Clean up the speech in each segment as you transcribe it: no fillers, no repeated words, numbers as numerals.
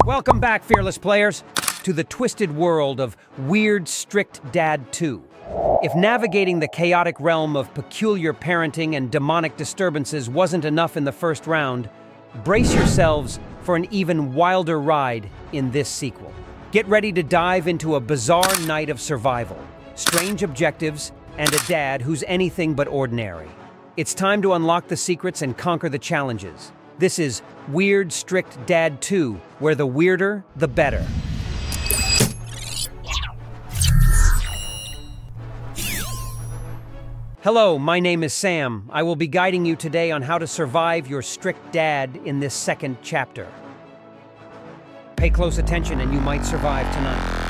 Welcome back, fearless players, to the twisted world of Weird Strict Dad 2. If navigating the chaotic realm of peculiar parenting and demonic disturbances wasn't enough in the first round, brace yourselves for an even wilder ride in this sequel. Get ready to dive into a bizarre night of survival, strange objectives, and a dad who's anything but ordinary. It's time to unlock the secrets and conquer the challenges. This is Weird Strict Dad 2, where the weirder, the better. Hello, my name is Sam. I will be guiding you today on how to survive your strict dad in this second chapter. Pay close attention and you might survive tonight.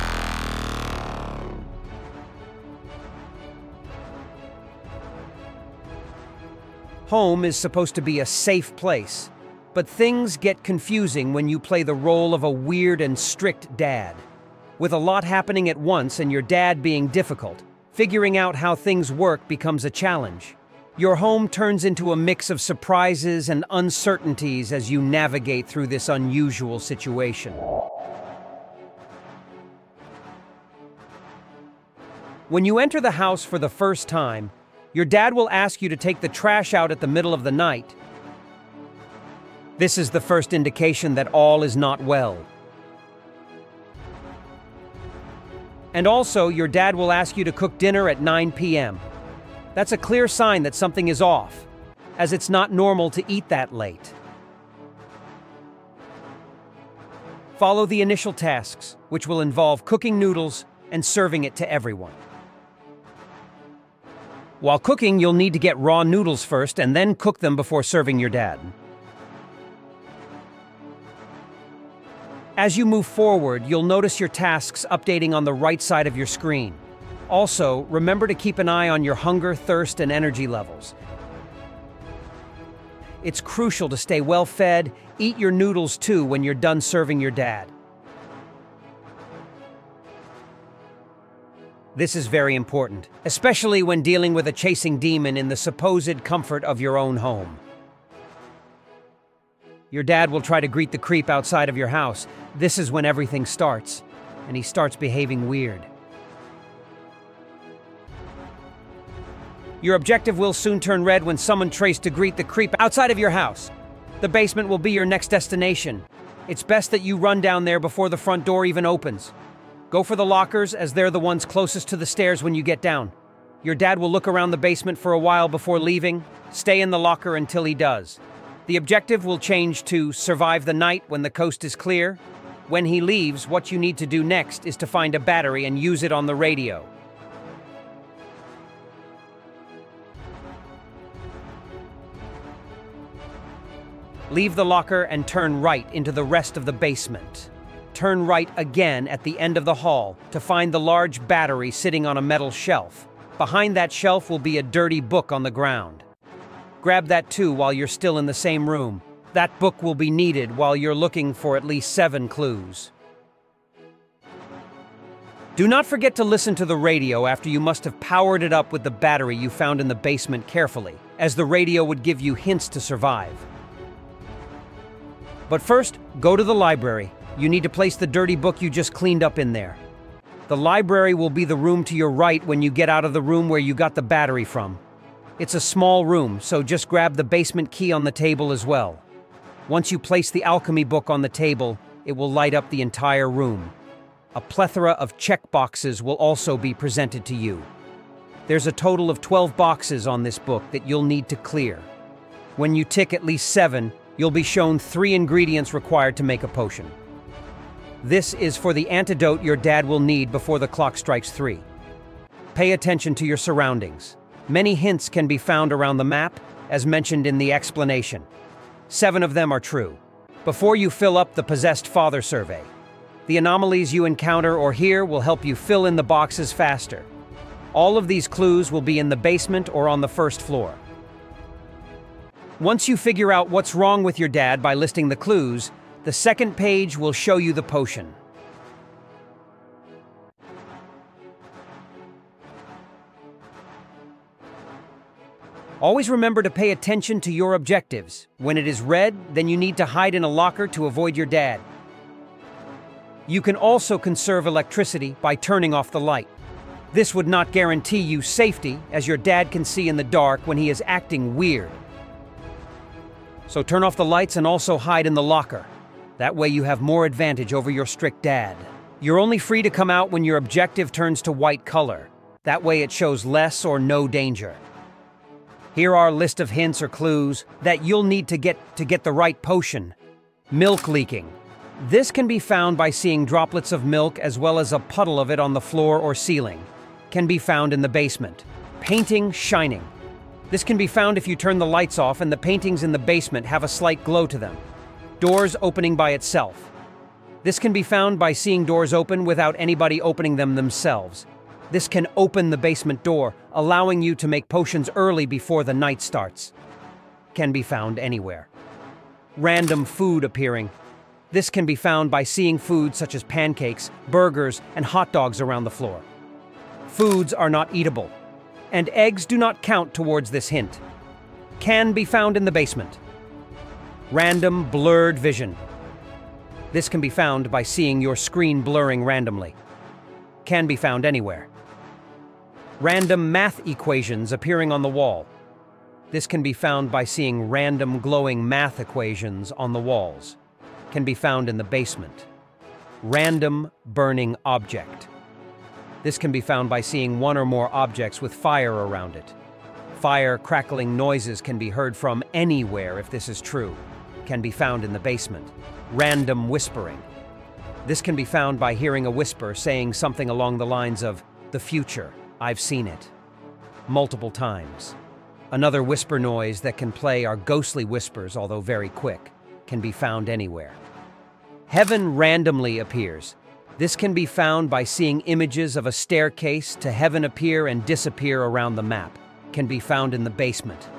Home is supposed to be a safe place, but things get confusing when you play the role of a weird and strict dad. With a lot happening at once and your dad being difficult, figuring out how things work becomes a challenge. Your home turns into a mix of surprises and uncertainties as you navigate through this unusual situation. When you enter the house for the first time, your dad will ask you to take the trash out at the middle of the night. This is the first indication that all is not well. And also, your dad will ask you to cook dinner at 9 p.m. That's a clear sign that something is off, as it's not normal to eat that late. Follow the initial tasks, which will involve cooking noodles and serving it to everyone. While cooking, you'll need to get raw noodles first and then cook them before serving your dad. As you move forward, you'll notice your tasks updating on the right side of your screen. Also, remember to keep an eye on your hunger, thirst, and energy levels. It's crucial to stay well-fed. Eat your noodles too when you're done serving your dad. This is very important, especially when dealing with a chasing demon in the supposed comfort of your own home. Your dad will try to greet the creep outside of your house. This is when everything starts, and he starts behaving weird. Your objective will soon turn red when someone tries to greet the creep outside of your house. The basement will be your next destination. It's best that you run down there before the front door even opens. Go for the lockers, as they're the ones closest to the stairs when you get down. Your dad will look around the basement for a while before leaving. Stay in the locker until he does. The objective will change to survive the night when the coast is clear. When he leaves, what you need to do next is to find a battery and use it on the radio. Leave the locker and turn right into the rest of the basement. Turn right again at the end of the hall to find the large battery sitting on a metal shelf. Behind that shelf will be a dirty book on the ground. Grab that too while you're still in the same room. That book will be needed while you're looking for at least 7 clues. Do not forget to listen to the radio after you must have powered it up with the battery you found in the basement carefully, as the radio would give you hints to survive. But first, go to the library. You need to place the dirty book you just cleaned up in there. The library will be the room to your right when you get out of the room where you got the battery from. It's a small room, so just grab the basement key on the table as well. Once you place the alchemy book on the table, it will light up the entire room. A plethora of checkboxes will also be presented to you. There's a total of 12 boxes on this book that you'll need to clear. When you tick at least 7, you'll be shown 3 ingredients required to make a potion. This is for the antidote your dad will need before the clock strikes 3. Pay attention to your surroundings. Many hints can be found around the map, as mentioned in the explanation. 7 of them are true. Before you fill up the possessed father survey, the anomalies you encounter or hear will help you fill in the boxes faster. All of these clues will be in the basement or on the first floor. Once you figure out what's wrong with your dad by listing the clues, the second page will show you the potion. Always remember to pay attention to your objectives. When it is red, then you need to hide in a locker to avoid your dad. You can also conserve electricity by turning off the light. This would not guarantee you safety, as your dad can see in the dark when he is acting weird. So turn off the lights and also hide in the locker. That way you have more advantage over your strict dad. You're only free to come out when your objective turns to white color. That way it shows less or no danger. Here are a list of hints or clues that you'll need to get the right potion. Milk leaking. This can be found by seeing droplets of milk as well as a puddle of it on the floor or ceiling. Can be found in the basement. Painting shining. This can be found if you turn the lights off and the paintings in the basement have a slight glow to them. Doors opening by itself. This can be found by seeing doors open without anybody opening them themselves. This can open the basement door, allowing you to make potions early before the night starts. Can be found anywhere. Random food appearing. This can be found by seeing food such as pancakes, burgers, and hot dogs around the floor. Foods are not eatable, and eggs do not count towards this hint. Can be found in the basement. Random blurred vision. This can be found by seeing your screen blurring randomly. Can be found anywhere. Random math equations appearing on the wall. This can be found by seeing random glowing math equations on the walls. Can be found in the basement. Random burning object. This can be found by seeing one or more objects with fire around it. Fire crackling noises can be heard from anywhere if this is true. Can be found in the basement. Random whispering. This can be found by hearing a whisper saying something along the lines of, "The future, I've seen it." Multiple times. Another whisper noise that can play are ghostly whispers, although very quick. Can be found anywhere. Heaven randomly appears. This can be found by seeing images of a staircase to heaven appear and disappear around the map. Can be found in the basement.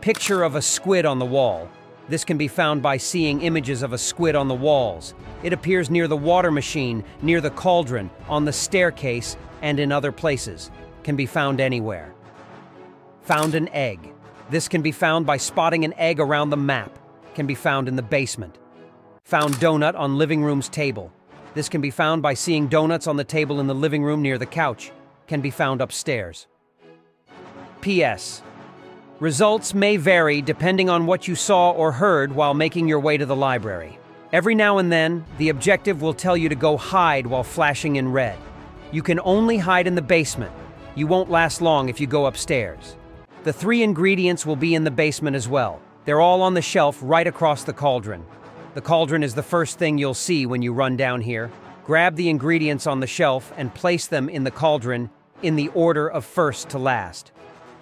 Picture of a squid on the wall. This can be found by seeing images of a squid on the walls. It appears near the water machine, near the cauldron, on the staircase, and in other places. Can be found anywhere. Found an egg. This can be found by spotting an egg around the map. Can be found in the basement. Found donut on living room's table. This can be found by seeing donuts on the table in the living room near the couch. Can be found upstairs. P.S. Results may vary depending on what you saw or heard while making your way to the library. Every now and then, the objective will tell you to go hide while flashing in red. You can only hide in the basement. You won't last long if you go upstairs. The 3 ingredients will be in the basement as well. They're all on the shelf right across the cauldron. The cauldron is the first thing you'll see when you run down here. Grab the ingredients on the shelf and place them in the cauldron in the order of first to last.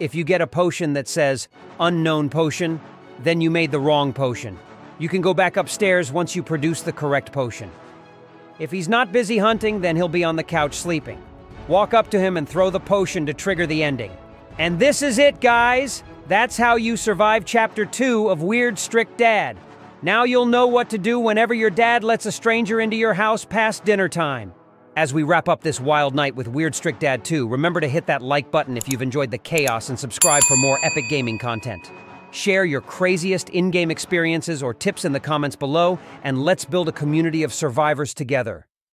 If you get a potion that says unknown potion, then you made the wrong potion. You can go back upstairs once you produce the correct potion. If he's not busy hunting, then he'll be on the couch sleeping. Walk up to him and throw the potion to trigger the ending. And this is it, guys! That's how you survive Chapter 2 of Weird Strict Dad. Now you'll know what to do whenever your dad lets a stranger into your house past dinner time. As we wrap up this wild night with Weird Strict Dad 2, remember to hit that like button if you've enjoyed the chaos and subscribe for more epic gaming content. Share your craziest in-game experiences or tips in the comments below, and let's build a community of survivors together.